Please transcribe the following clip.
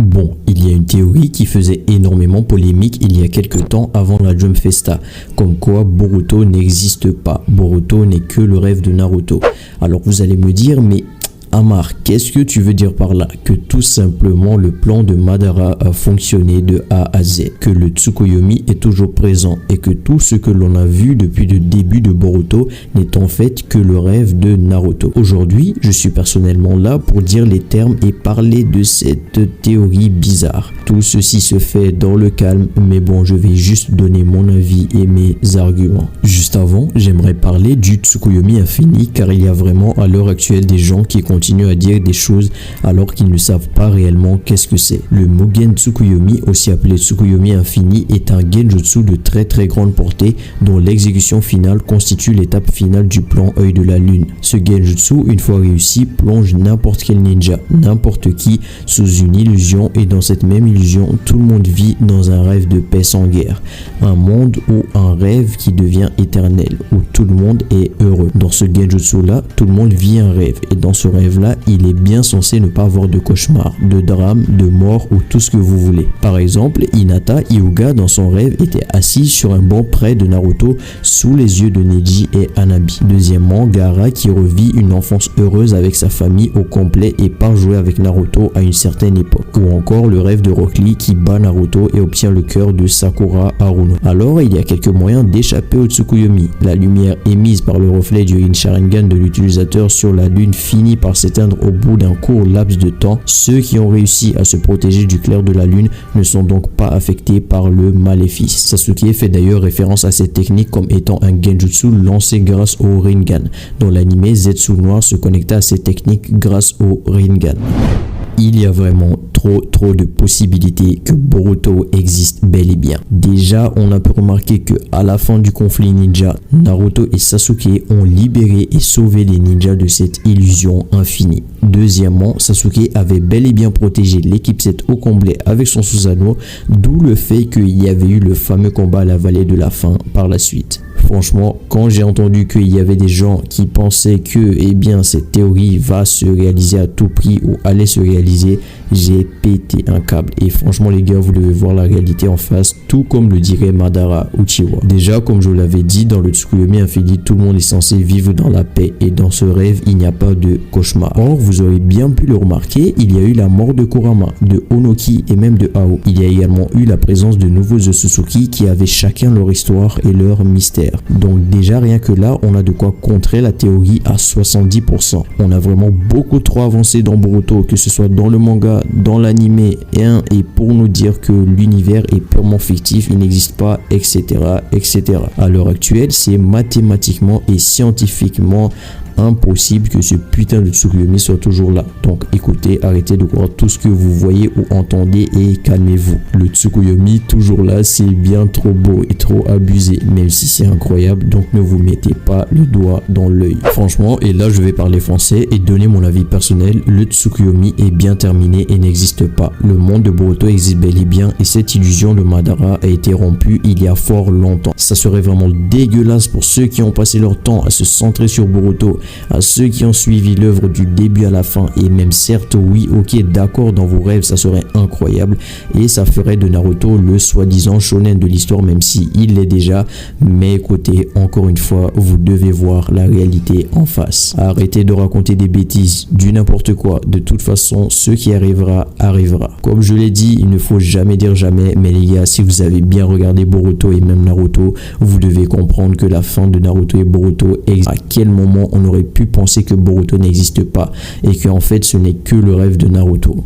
Bon, il y a une théorie qui faisait énormément polémique il y a quelques temps avant la Jump Festa, comme quoi Boruto n'existe pas. Boruto n'est que le rêve de Naruto. Alors vous allez me dire, mais Amar, qu'est-ce que tu veux dire par là? Que tout simplement le plan de Madara a fonctionné de A à Z, que le Tsukuyomi est toujours présent et que tout ce que l'on a vu depuis le début de Boruto n'est en fait que le rêve de Naruto. Aujourd'hui, je suis personnellement là pour dire les termes et parler de cette théorie bizarre. Tout ceci se fait dans le calme, mais bon, je vais juste donner mon avis et mes arguments. Juste avant, j'aimerais parler du Tsukuyomi infini car il y a vraiment à l'heure actuelle des gens qui continuent à dire des choses alors qu'ils ne savent pas réellement qu'est-ce que c'est. Le Mugen Tsukuyomi, aussi appelé Tsukuyomi infini, est un genjutsu de très grande portée dont l'exécution finale constitue l'étape finale du plan œil de la lune. Ce genjutsu, une fois réussi, plonge n'importe quel ninja, n'importe qui, sous une illusion, et dans cette même illusion, tout le monde vit dans un rêve de paix sans guerre. Un monde ou un rêve qui devient éternel, où tout le monde est heureux. Dans ce genjutsu là, tout le monde vit un rêve, et dans ce rêve là, il est bien censé ne pas avoir de cauchemar, de drame, de mort ou tout ce que vous voulez. Par exemple, Hinata Hyuga dans son rêve était assis sur un banc près de Naruto sous les yeux de Neji et Hanabi. Deuxièmement, Gaara qui revit une enfance heureuse avec sa famille au complet et part jouer avec Naruto à une certaine époque. Ou encore le rêve de Rock Lee qui bat Naruto et obtient le cœur de Sakura Haruno. Alors il y a quelques moyens d'échapper au Tsukuyomi. La lumière émise par le reflet du Rin Sharingan de l'utilisateur sur la lune finit par s'éteindre au bout d'un court laps de temps. Ceux qui ont réussi à se protéger du clair de la lune ne sont donc pas affectés par le maléfice. Sasuke fait d'ailleurs référence à cette technique comme étant un genjutsu lancé grâce au Rinnegan. Dans l'anime, Zetsu Noir se connecta à cette technique grâce au Rinnegan. Il y a vraiment trop de possibilités que Boruto existe bel et bien. Déjà, on a pu remarquer que à la fin du conflit ninja, Naruto et Sasuke ont libéré et sauvé les ninjas de cette illusion infinie. Deuxièmement, Sasuke avait bel et bien protégé l'équipe 7 au complet avec son Susanoo, d'où le fait qu'il y avait eu le fameux combat à la vallée de la faim par la suite. Franchement, quand j'ai entendu qu'il y avait des gens qui pensaient que cette théorie va se réaliser à tout prix ou allait se réaliser, j'ai pété un câble. Et franchement les gars, vous devez voir la réalité en face, tout comme le dirait Madara Uchiwa. Déjà, comme je l'avais dit, dans le Tsukuyomi infini, tout le monde est censé vivre dans la paix et dans ce rêve, il n'y a pas de cauchemar. Or, vous aurez bien pu le remarquer, il y a eu la mort de Kurama, de Onoki et même de Ao. Il y a également eu la présence de nouveaux Otsutsuki qui avaient chacun leur histoire et leur mystère. Donc déjà rien que là, on a de quoi contrer la théorie à 70%. On a vraiment beaucoup trop avancé dans Boruto, que ce soit dans le manga, dans l'anime, et pour nous dire que l'univers est purement fictif, il n'existe pas, etc. À l'heure actuelle, c'est mathématiquement et scientifiquement impossible que ce putain de Tsukuyomi soit toujours là. Donc écoutez, arrêtez de croire tout ce que vous voyez ou entendez et calmez-vous. Le Tsukuyomi toujours là, c'est bien trop beau et trop abusé, même si c'est incroyable, donc ne vous mettez pas le doigt dans l'œil. Franchement, et là je vais parler français et donner mon avis personnel, le Tsukuyomi est bien terminé et n'existe pas. Le monde de Boruto existe bel et bien et cette illusion de Madara a été rompue il y a fort longtemps. Ça serait vraiment dégueulasse pour ceux qui ont passé leur temps à se centrer sur Boruto, à ceux qui ont suivi l'œuvre du début à la fin, et même certes oui, ok, d'accord, dans vos rêves ça serait incroyable et ça ferait de Naruto le soi-disant shonen de l'histoire, même si il l'est déjà. Mais écoutez, encore une fois, vous devez voir la réalité en face. Arrêtez de raconter des bêtises, du n'importe quoi. De toute façon, ce qui arrivera, arrivera. Comme je l'ai dit, il ne faut jamais dire jamais, mais les gars, si vous avez bien regardé Boruto et même Naruto, vous devez comprendre que la fin de Naruto et Boruto, à quel moment on aurait pu penser que Boruto n'existe pas et qu'en fait ce n'est que le rêve de Naruto.